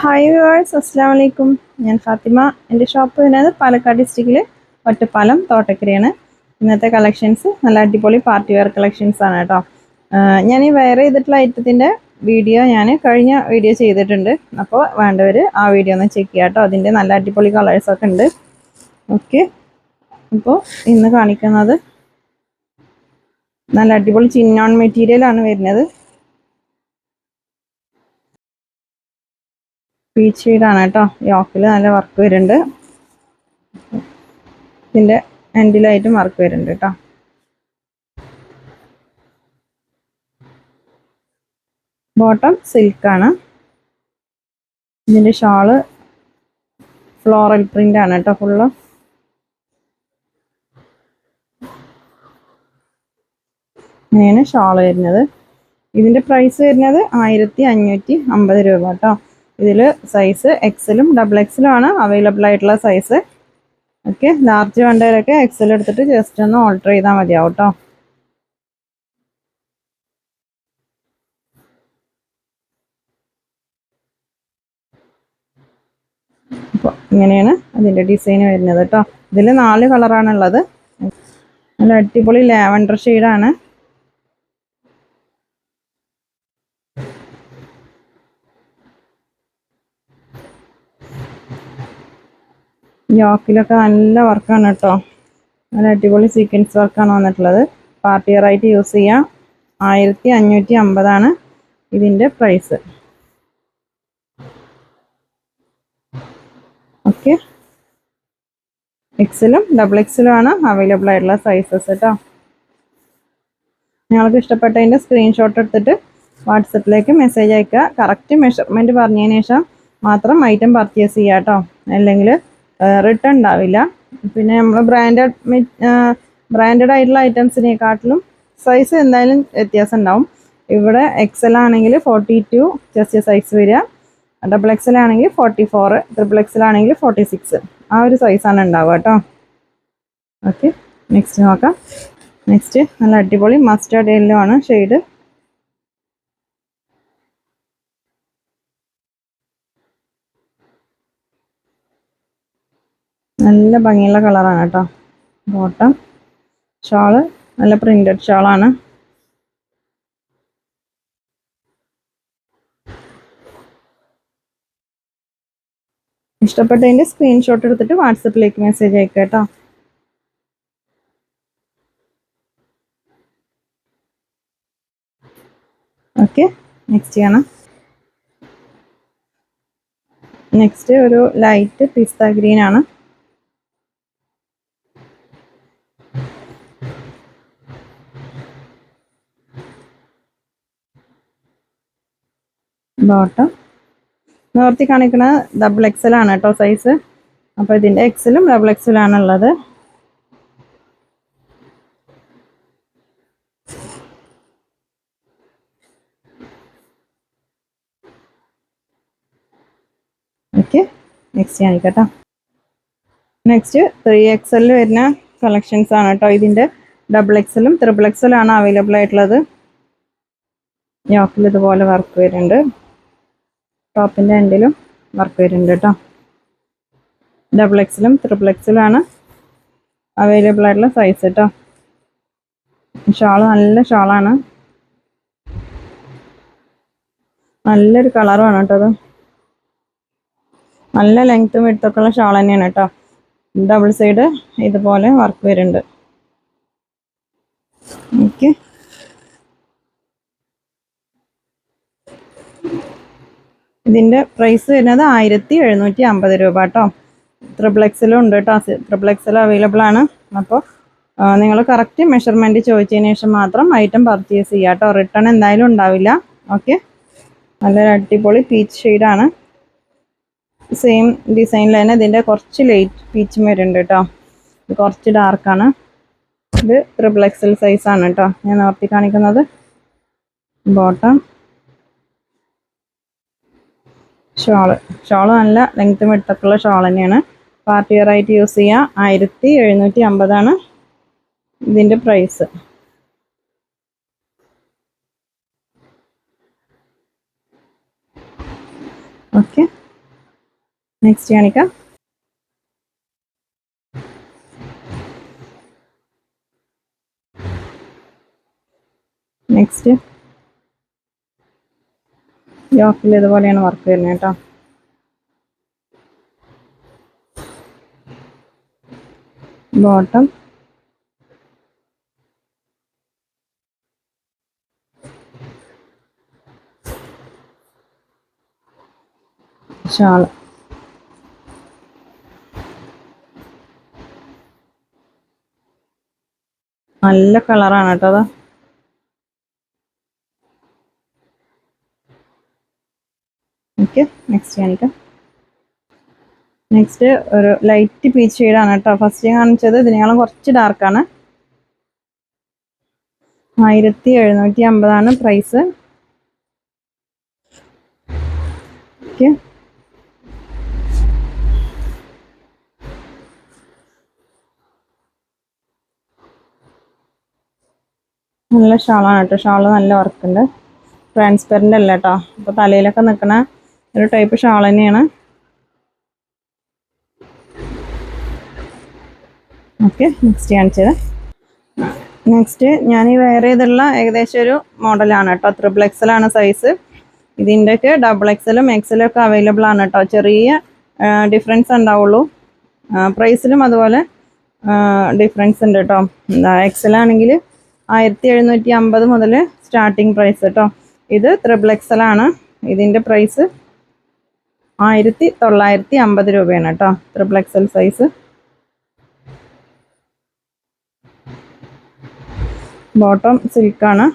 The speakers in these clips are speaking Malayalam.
ഹായ് വ്യൂവേഴ്സ്, അസ്സാം വലൈക്കും. ഞാൻ ഫാത്തിമ. എൻ്റെ ഷോപ്പ് വരുന്നത് പാലക്കാട് ഡിസ്ട്രിക്റ്റിൽ ഒറ്റപ്പാലം തോട്ടക്കരയാണ്. ഇന്നത്തെ കളക്ഷൻസ് നല്ല അടിപൊളി പാർട്ടി വെയർ കളക്ഷൻസ് ആണ് കേട്ടോ. ഞാൻ ഈ വെയർ ചെയ്തിട്ടുള്ള ഐറ്റത്തിൻ്റെ വീഡിയോ ഞാൻ കഴിഞ്ഞ വീഡിയോ ചെയ്തിട്ടുണ്ട്. അപ്പോൾ വേണ്ടവർ ആ വീഡിയോ ഒന്ന് ചെക്ക് ചെയ്യാം കേട്ടോ. അതിൻ്റെ നല്ല അടിപൊളി കളേഴ്സൊക്കെ ഉണ്ട്. ഓക്കെ, അപ്പോൾ ഇന്ന് കാണിക്കുന്നത് നല്ല അടിപൊളി ചിന്നോൺ മെറ്റീരിയലാണ് വരുന്നത്. പീച്ച് ഷെയ്ഡാണ് കേട്ടോ. യോക്കിൽ നല്ല വർക്ക് വരുന്നുണ്ട്. ഇതിൻ്റെ എൻഡിലായിട്ടും വർക്ക് വരുന്നുണ്ട് കേട്ടോ. ബോട്ടം സിൽക്കാണ്. ഇതിൻ്റെ ഷാള് ഫ്ലോറൽ പ്രിന്റ് ആണ് കേട്ടോ. ഫുള്ള് ഇങ്ങനെയാണ് ഷാള് വരുന്നത്. ഇതിൻ്റെ പ്രൈസ് വരുന്നത് 1550 രൂപ കേട്ടോ. ഇതിൽ സൈസ് എക്സലും ഡബിൾ എക്സലും ആണ് അവൈലബിൾ ആയിട്ടുള്ള സൈസ്. ഓക്കെ, ലാർജ് വേണ്ടവരൊക്കെ എക്സൽ എടുത്തിട്ട് ജസ്റ്റ് ഒന്ന് ഓൾട്ടർ ചെയ്താൽ മതിയാവും കേട്ടോ. അപ്പോൾ ഇങ്ങനെയാണ് അതിൻ്റെ ഡിസൈൻ വരുന്നത് കേട്ടോ. ഇതിൽ 4 കളറാണുള്ളത്. നല്ല അടിപൊളി ലാവൻഡർ ഷെയ്ഡാണ്. യോക്കിലൊക്കെ നല്ല വർക്കാണ് കേട്ടോ. നല്ല അടിപൊളി സീക്വൻസ് വർക്കാണ് വന്നിട്ടുള്ളത്. പാർട്ടി വെയർ ആയിട്ട് യൂസ് ചെയ്യാം. 1550 ഇതിൻ്റെ പ്രൈസ്. ഓക്കെ, എക്സലും ഡബിൾ എക്സലും ആണ് അവൈലബിൾ ആയിട്ടുള്ള സൈസസ് കേട്ടോ. നിങ്ങൾക്ക് ഇഷ്ടപ്പെട്ടതിൻ്റെ സ്ക്രീൻഷോട്ട് എടുത്തിട്ട് വാട്സപ്പിലേക്ക് മെസ്സേജ് അയക്കുക. കറക്റ്റ് മെഷർമെൻറ്റ് പറഞ്ഞതിന് ശേഷം മാത്രം ഐറ്റം പർച്ചേസ് ചെയ്യുക കേട്ടോ. അല്ലെങ്കിൽ റിട്ടേൺ ഉണ്ടാവില്ല. പിന്നെ നമ്മൾ ബ്രാൻഡഡ് ആയിട്ടുള്ള ഐറ്റംസിനെക്കാട്ടിലും സൈസ് എന്തായാലും വ്യത്യാസം ഉണ്ടാവും. ഇവിടെ എക്സൽ ആണെങ്കിൽ 42 ചെസ്റ്റ് സൈസ് വരിക, ഡബിൾ എക്സൽ ആണെങ്കിൽ 44, ട്രിപ്പിൾ എക്സൽ ആണെങ്കിൽ 46. ആ ഒരു സൈസാണ് ഉണ്ടാവുക കേട്ടോ. ഓക്കെ, നെക്സ്റ്റ് നോക്കാം. നെക്സ്റ്റ് നല്ല അടിപൊളി മസ്റ്റാർഡ് യെല്ലോ ആണ് ഷെയ്ഡ്. നല്ല ഭംഗിയുള്ള കളറാണ് കേട്ടോ. ബോട്ടം ഷാള് നല്ല പ്രിന്റഡ് ഷാളാണ്. ഇഷ്ടപ്പെട്ടതിൻ്റെ സ്ക്രീൻഷോട്ട് എടുത്തിട്ട് വാട്സപ്പിലേക്ക് മെസ്സേജ് അയക്കുക കേട്ടോ. ഓക്കെ, നെക്സ്റ്റ് കാണാം. നെക്സ്റ്റ് ഒരു ലൈറ്റ് പിസ്ത ഗ്രീൻ ആണ്. ബോട്ടം നിവർത്തി കാണിക്കുന്ന ഡബിൾ എക്സൽ ആണ് കേട്ടോ സൈസ്. അപ്പോൾ ഇതിൻ്റെ എക്സലും ഡബിൾ എക്സലും ആണുള്ളത്. Okay, next കാണിക്കട്ടോ. നെക്സ്റ്റ് 3XL വരുന്ന കളക്ഷൻസ് ആണ് കേട്ടോ. ഇതിൻ്റെ ഡബിൾ എക്സലും ട്രിപ്പിൾ എക്സലും ആണ് അവൈലബിൾ ആയിട്ടുള്ളത്. യോക്കിൽ ഇതുപോലെ വർക്ക് വരുന്നുണ്ട്. ടോപ്പിൻ്റെ എൻഡിലും വർക്ക് വരുന്നുണ്ട് കേട്ടോ. ഡബിൾ എക്സലും ട്രിപ്പിൾ എക്സലും ആണ് അവൈലബിൾ ആയിട്ടുള്ള സൈസ് കേട്ടോ. ഷാള് നല്ല ഷാളാണ്. നല്ലൊരു കളറുമാണ് കേട്ടോ. അത് നല്ല ലെങ്ത്തും വിഡ്ത്തൊക്കെ ഉള്ള ഷാൾ തന്നെയാണ് കേട്ടോ. ഡബിൾ സൈഡ് ഇതുപോലെ വർക്ക് വരുന്നുണ്ട്. ഓക്കെ, ഇതിൻ്റെ പ്രൈസ് വരുന്നത് 1750 രൂപ കേട്ടോ. ട്രിപ്പിൾ എക്സലും ഉണ്ട് കേട്ടോ. ട്രിപ്പിൾ എക്സലും അവൈലബിൾ ആണ്. അപ്പോൾ നിങ്ങൾ കറക്റ്റ് മെഷർമെൻറ്റ് ചോദിച്ചതിന് ശേഷം മാത്രം ഐറ്റം പർച്ചേസ് ചെയ്യുക കേട്ടോ. റിട്ടേൺ എന്തായാലും ഉണ്ടാവില്ല. ഓക്കെ, നല്ലൊരു അടിപൊളി പീച്ച് ഷെയ്ഡാണ്. സെയിം ഡിസൈനിൽ തന്നെ ഇതിൻ്റെ കുറച്ച് ലൈറ്റ് പീച്ചും വരുന്നുണ്ട് കേട്ടോ. ഇത് കുറച്ച് ഡാർക്കാണ്. ഇത് ട്രിപ്പിൾ എക്സൽ സൈസാണ് കേട്ടോ ഞാൻ നിർത്തി കാണിക്കുന്നത്. ബോട്ടം ഷാള് നല്ല ലെങ്ത്തും വിഡ്ത്തൊക്കെയുള്ള ഷാൾ തന്നെയാണ്. പാർട്ടി വെയർ ആയിട്ട് യൂസ് ചെയ്യാം. 1750 ഇതിൻ്റെ പ്രൈസ്. ഓക്കെ, നെക്സ്റ്റ് കാണിക്കാം. നെക്സ്റ്റ് യോക്കിൽ ഇതുപോലെയാണ് വർക്ക് വരുന്നത് കേട്ടോ. Bottom shawl. നല്ല കളറാണ് കേട്ടോ അത്. ഓക്കെ, നെക്സ്റ്റ് കാണിക്കാം. നെക്സ്റ്റ് ഒരു ലൈറ്റ് പീച്ച് ഷെയ്ഡാണ് കേട്ടോ. ഫസ്റ്റ് കാണിച്ചത് ഇതിനേക്കാളും കുറച്ച് ഡാർക്കാണ്. 1750 പ്രൈസ്. ഓക്കെ, നല്ല ഷാളാണ് കേട്ടോ. ഷാള് നല്ല വർക്കുണ്ട്. ട്രാൻസ്പെറൻ്റ് അല്ല കേട്ടോ. അപ്പോൾ തലയിലൊക്കെ നിൽക്കുന്ന ഒരു ടൈപ്പ് ഷാൾ തന്നെയാണ്. ഓക്കെ, നെക്സ്റ്റ് കാണിച്ചത്. നെക്സ്റ്റ് ഞാൻ ഈ വെയർ ചെയ്തുള്ള ഏകദേശം ഒരു മോഡലാണ് കേട്ടോ. 3XL ആണ് സൈസ്. ഇതിൻ്റെയൊക്കെ XXL XL ഒക്കെ അവൈലബിൾ ആണ് കേട്ടോ. ചെറിയ ഡിഫറൻസ് ഉണ്ടാവുള്ളൂ. പ്രൈസിലും അതുപോലെ ഡിഫറൻസ് ഉണ്ട് കേട്ടോ. XL ആണെങ്കിൽ 1750 മുതൽ സ്റ്റാർട്ടിങ് പ്രൈസ് കേട്ടോ. ഇത് XXL ആണ്. ഇതിൻ്റെ പ്രൈസ് 1950 രൂപയാണ് കേട്ടോ. XXL size. ബോട്ടം സിൽക്കാണ്.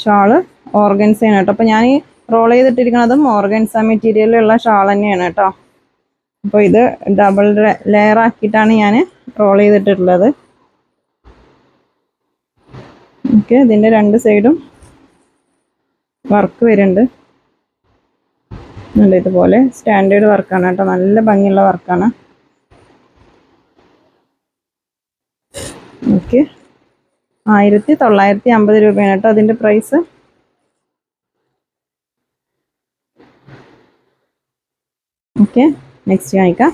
ഷാള് ഓർഗൻസയാണ് കേട്ടോ. അപ്പോൾ ഞാൻ ഈ റോൾ ചെയ്തിട്ടിരിക്കുന്നതും ഓർഗൻസ മെറ്റീരിയലുള്ള ഷാൾ തന്നെയാണ് കേട്ടോ. അപ്പോൾ ഇത് ഡബിൾ ലെയർ ആക്കിയിട്ടാണ് ഞാൻ റോൾ ചെയ്തിട്ടുള്ളത്. ഓക്കെ, ഇതിൻ്റെ രണ്ട് സൈഡും വർക്ക് വരുന്നുണ്ട്. ഇതുപോലെ സ്റ്റാൻഡേർഡ് വർക്കാണ് കേട്ടോ. നല്ല ഭംഗിയുള്ള വർക്കാണ്. ഓക്കെ, 1950 രൂപയാണ് കേട്ടോ അതിൻ്റെ പ്രൈസ്. ഓക്കെ, നെക്സ്റ്റ് കാണിക്കാം.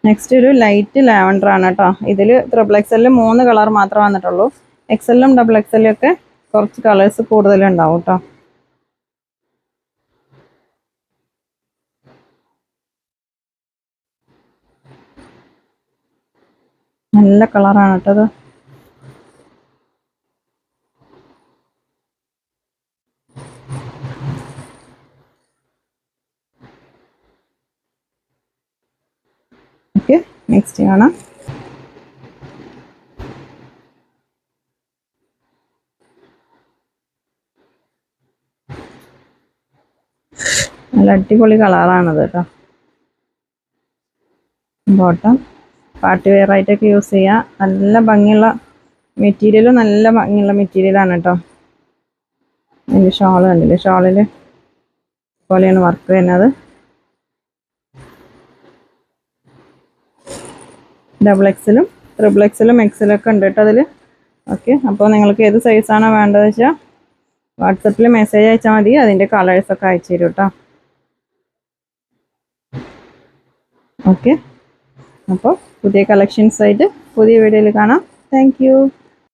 നെക്സ്റ്റ് ഒരു ലൈറ്റ് ലാവൻഡർ ആണ് കേട്ടോ. ഇതിൽ XXL 3 കളർ മാത്രമേ വന്നിട്ടുള്ളൂ. XLും XXL ഒക്കെ കുറച്ച് കളേഴ്സ് കൂടുതലുണ്ടാവും കേട്ടോ. നല്ല കളറാണ് കേട്ടത്. ഓക്കെ, നെക്സ്റ്റ് കാണാം. നല്ല അടിപൊളി കളറാണത് കേട്ടോ. ബോട്ടം പാർട്ടി വെയർ ആയിട്ടൊക്കെ യൂസ് ചെയ്യാം. നല്ല ഭംഗിയുള്ള മെറ്റീരിയലും നല്ല ഭംഗിയുള്ള മെറ്റീരിയലാണ് കേട്ടോ. അതിൻ്റെ ഷാൾ കണ്ടില്ലേ? ഷാളിൽ പോലെയാണ് വർക്ക് വരുന്നത്. XXLും XXLും XL ഒക്കെ ഉണ്ട് കേട്ടോ അതിൽ. ഓക്കെ, അപ്പോൾ നിങ്ങൾക്ക് ഏത് സൈസാണോ വേണ്ടത് വെച്ചാൽ വാട്സപ്പിൽ മെസ്സേജ് അയച്ചാൽ മതി. അതിൻ്റെ കളേഴ്സൊക്കെ അയച്ചു തരും കേട്ടോ. ഓക്കെ, അപ്പോൾ പുതിയ കളക്ഷൻസ് ആയിട്ട് പുതിയ വീഡിയോയിൽ കാണാം. Thank you.